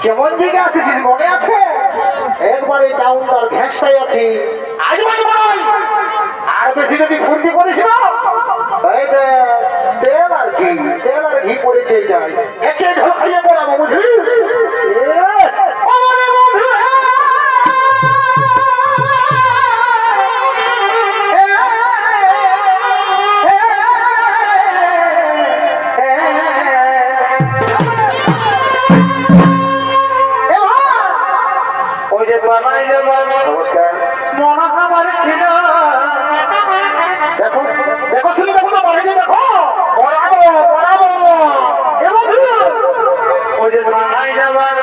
কেমন জায়গা আছিস মনে আছে? একবারে টাউনটার ঘেঁষটাই আছি। আজ আর বেশি যদি ফুর্তি করিস না তেল আর ঘি পড়েছে যাই একে ঢোল খাইয়ে পড়াবো বুঝলি। ওই যে বানাই নমস্কার মনে আমার ছিল দেখো দেখো শুনে দেখো না বাড়িতে দেখো পড়াবো পড়াবো ওই যে বানাই যাবার